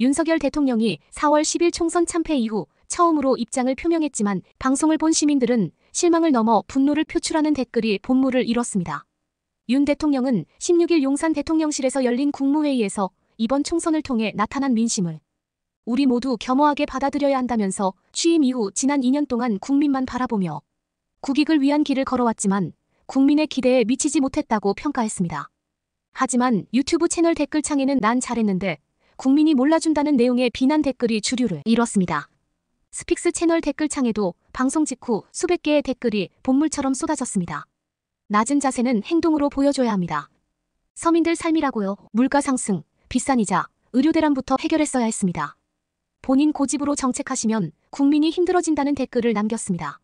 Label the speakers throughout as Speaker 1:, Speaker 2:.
Speaker 1: 윤석열 대통령이 4월 10일 총선 참패 이후 처음으로 입장을 표명했지만 방송을 본 시민들은 실망을 넘어 분노를 표출하는 댓글이 본물을 이뤘습니다. 윤 대통령은 16일 용산 대통령실에서 열린 국무회의에서 이번 총선을 통해 나타난 민심을 우리 모두 겸허하게 받아들여야 한다면서 취임 이후 지난 2년 동안 국민만 바라보며 국익을 위한 길을 걸어왔지만 국민의 기대에 미치지 못했다고 평가했습니다. 하지만 유튜브 채널 댓글창에는 난 잘했는데 국민이 몰라준다는 내용의 비난 댓글이 주류를 이뤘습니다. 스픽스 채널 댓글창에도 방송 직후 수백 개의 댓글이 본물처럼 쏟아졌습니다. 낮은 자세는 행동으로 보여줘야 합니다. 서민들 삶이라고요. 물가 상승, 비싼 이자, 의료 대란부터 해결했어야 했습니다. 본인 고집으로 정책하시면 국민이 힘들어진다는 댓글을 남겼습니다.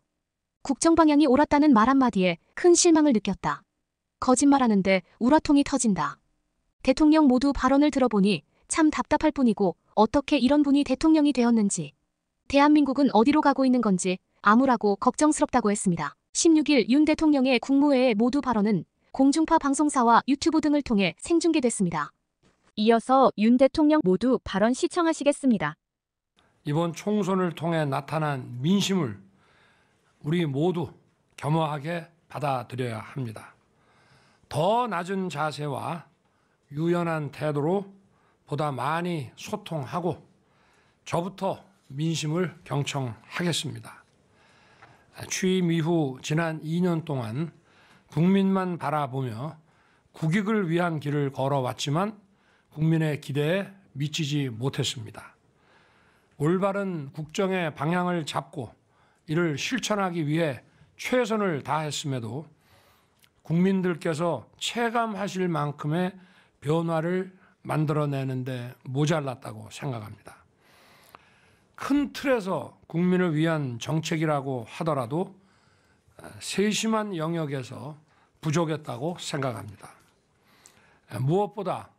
Speaker 1: 국정 방향이 옳았다는 말 한마디에 큰 실망을 느꼈다. 거짓말하는데 우라통이 터진다. 대통령 모두 발언을 들어보니 참 답답할 뿐이고 어떻게 이런 분이 대통령이 되었는지, 대한민국은 어디로 가고 있는 건지 암울하고 걱정스럽다고 했습니다. 16일 윤 대통령의 국무회의 모두 발언은 공중파 방송사와 유튜브 등을 통해 생중계됐습니다.
Speaker 2: 이어서 윤 대통령 모두 발언 시청하시겠습니다.
Speaker 3: 이번 총선을 통해 나타난 민심을 우리 모두 겸허하게 받아들여야 합니다. 더 낮은 자세와 유연한 태도로 보다 많이 소통하고 저부터 민심을 경청하겠습니다. 취임 이후 지난 2년 동안 국민만 바라보며 국익을 위한 길을 걸어왔지만 국민의 기대에 미치지 못했습니다. 올바른 국정의 방향을 잡고 이를 실천하기 위해 최선을 다했음에도 국민들께서 체감하실 만큼의 변화를 만들어내는데 모자랐다고 생각합니다. 큰 틀에서 국민을 위한 정책이라고 하더라도 세심한 영역에서 부족했다고 생각합니다. 무엇보다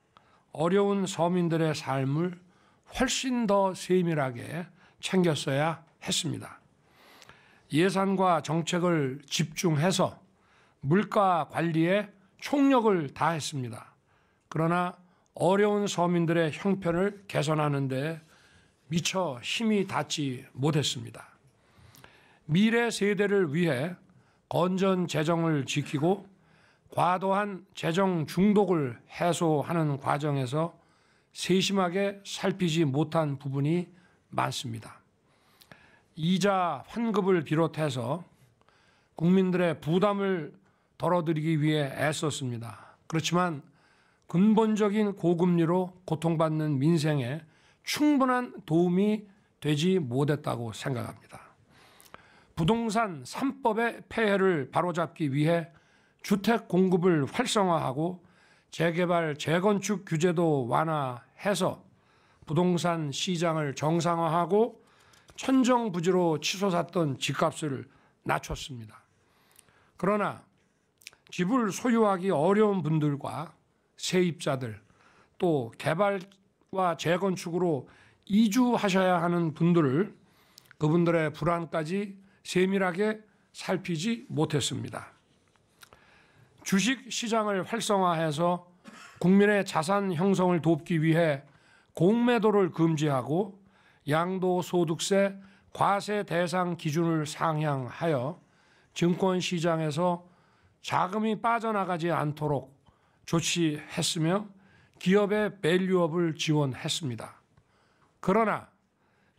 Speaker 3: 어려운 서민들의 삶을 훨씬 더 세밀하게 챙겼어야 했습니다. 예산과 정책을 집중해서 물가 관리에 총력을 다했습니다. 그러나 어려운 서민들의 형편을 개선하는 데 미처 힘이 닿지 못했습니다. 미래 세대를 위해 건전 재정을 지키고 과도한 재정 중독을 해소하는 과정에서 세심하게 살피지 못한 부분이 많습니다. 이자 환급을 비롯해서 국민들의 부담을 덜어드리기 위해 애썼습니다. 그렇지만 근본적인 고금리로 고통받는 민생에 충분한 도움이 되지 못했다고 생각합니다. 부동산 3법의 폐해를 바로잡기 위해 주택 공급을 활성화하고 재개발, 재건축 규제도 완화해서 부동산 시장을 정상화하고 천정부지로 치솟았던 집값을 낮췄습니다. 그러나 집을 소유하기 어려운 분들과 세입자들, 또 개발과 재건축으로 이주하셔야 하는 분들을 그분들의 불안까지 세밀하게 살피지 못했습니다. 주식 시장을 활성화해서 국민의 자산 형성을 돕기 위해 공매도를 금지하고 양도소득세 과세 대상 기준을 상향하여 증권시장에서 자금이 빠져나가지 않도록 조치했으며 기업의 밸류업을 지원했습니다. 그러나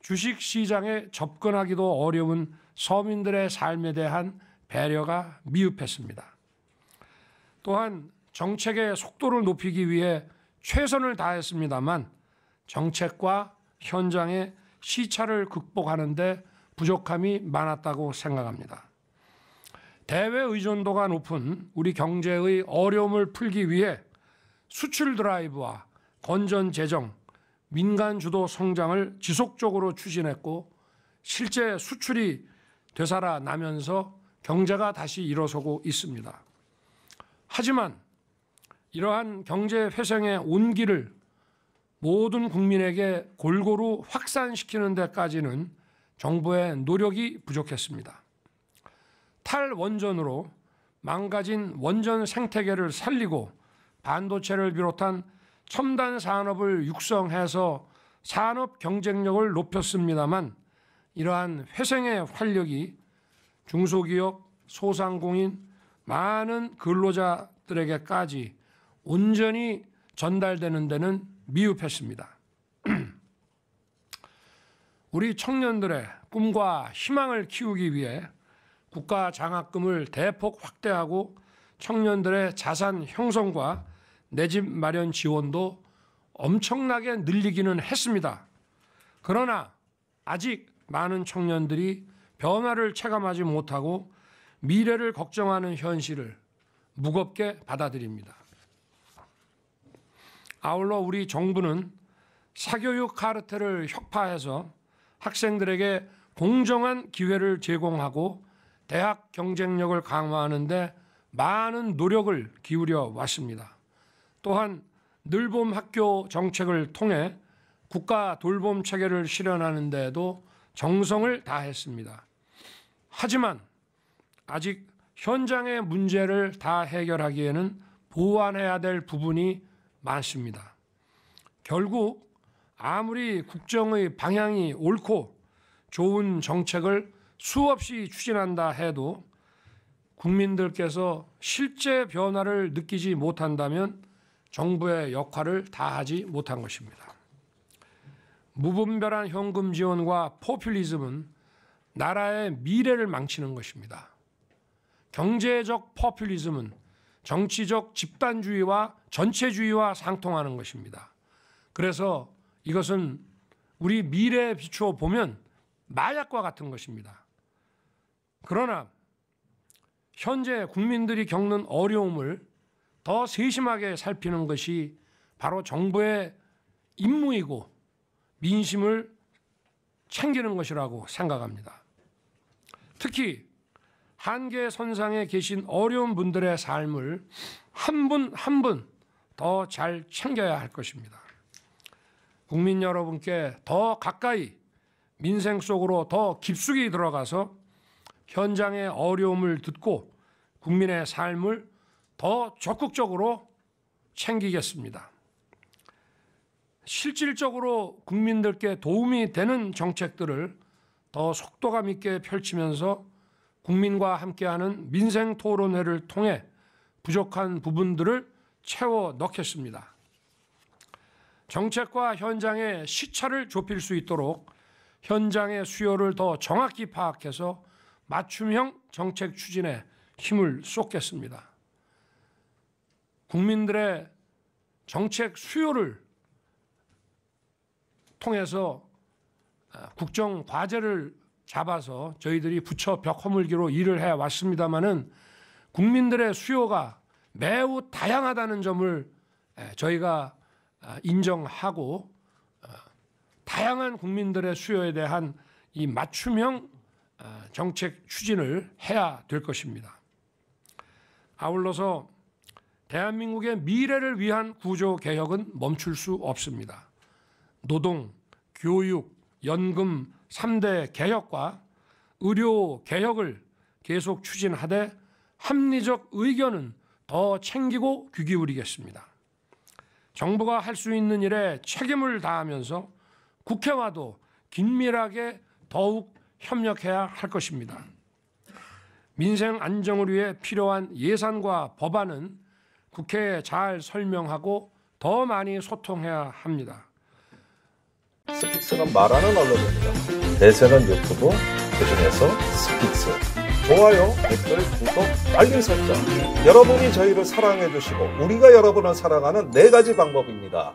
Speaker 3: 주식시장에 접근하기도 어려운 서민들의 삶에 대한 배려가 미흡했습니다. 또한 정책의 속도를 높이기 위해 최선을 다했습니다만 정책과 현장의 시차를 극복하는 데 부족함이 많았다고 생각합니다. 대외 의존도가 높은 우리 경제의 어려움을 풀기 위해 수출 드라이브와 건전 재정, 민간 주도 성장을 지속적으로 추진했고 실제 수출이 되살아나면서 경제가 다시 일어서고 있습니다. 하지만 이러한 경제 회생의 온기를 모든 국민에게 골고루 확산시키는 데까지는 정부의 노력이 부족했습니다. 탈원전으로 망가진 원전 생태계를 살리고 반도체를 비롯한 첨단 산업을 육성해서 산업 경쟁력을 높였습니다만 이러한 회생의 활력이 중소기업, 소상공인, 많은 근로자들에게까지 온전히 전달되는 데는 미흡했습니다. 우리 청년들의 꿈과 희망을 키우기 위해 국가 장학금을 대폭 확대하고 청년들의 자산 형성과 내 집 마련 지원도 엄청나게 늘리기는 했습니다. 그러나 아직 많은 청년들이 변화를 체감하지 못하고 미래를 걱정하는 현실을 무겁게 받아들입니다. 아울러 우리 정부는 사교육 카르텔을 혁파해서 학생들에게 공정한 기회를 제공하고 대학 경쟁력을 강화하는 데 많은 노력을 기울여 왔습니다. 또한 늘봄 학교 정책을 통해 국가 돌봄 체계를 실현하는 데에도 정성을 다했습니다. 하지만 아직 현장의 문제를 다 해결하기에는 보완해야 될 부분이 많습니다. 결국 아무리 국정의 방향이 옳고 좋은 정책을 수없이 추진한다 해도 국민들께서 실제 변화를 느끼지 못한다면 정부의 역할을 다하지 못한 것입니다. 무분별한 현금 지원과 포퓰리즘은 나라의 미래를 망치는 것입니다. 경제적 포퓰리즘은 정치적 집단주의와 전체주의와 상통하는 것입니다. 그래서 이것은 우리 미래에 비추어 보면 마약과 같은 것입니다. 그러나 현재 국민들이 겪는 어려움을 더 세심하게 살피는 것이 바로 정부의 임무이고 민심을 챙기는 것이라고 생각합니다. 특히 한계선상에 계신 어려운 분들의 삶을 한 분 한 분 더 잘 챙겨야 할 것입니다. 국민 여러분께 더 가까이 민생 속으로 더 깊숙이 들어가서 현장의 어려움을 듣고 국민의 삶을 더 적극적으로 챙기겠습니다. 실질적으로 국민들께 도움이 되는 정책들을 더 속도감 있게 펼치면서 국민과 함께하는 민생 토론회를 통해 부족한 부분들을 채워 넣겠습니다. 정책과 현장의 시차를 좁힐 수 있도록 현장의 수요를 더 정확히 파악해서 맞춤형 정책 추진에 힘을 쏟겠습니다. 국민들의 정책 수요를 통해서 국정 과제를 잡아서 저희들이 부처 벽 허물기로 일을 해왔습니다마는 국민들의 수요가 매우 다양하다는 점을 저희가 인정하고 다양한 국민들의 수요에 대한 이 맞춤형 정책 추진을 해야 될 것입니다. 아울러서 대한민국의 미래를 위한 구조 개혁은 멈출 수 없습니다. 노동, 교육, 연금 3대 개혁과 의료 개혁을 계속 추진하되 합리적 의견은 더 챙기고 귀 기울이겠습니다. 정부가 할 수 있는 일에 책임을 다하면서 국회와도 긴밀하게 더욱 협력해야 할 것입니다. 민생 안정을 위해 필요한 예산과 법안은 국회에 잘 설명하고 더 많이 소통해야 합니다.
Speaker 4: 스픽스는 말하는 언론입니다. 대세는 유튜브, 그중에서 스픽스. 좋아요, 댓글, 구독, 알림 설정. 여러분이 저희를 사랑해 주시고 우리가 여러분을 사랑하는 4가지 방법입니다.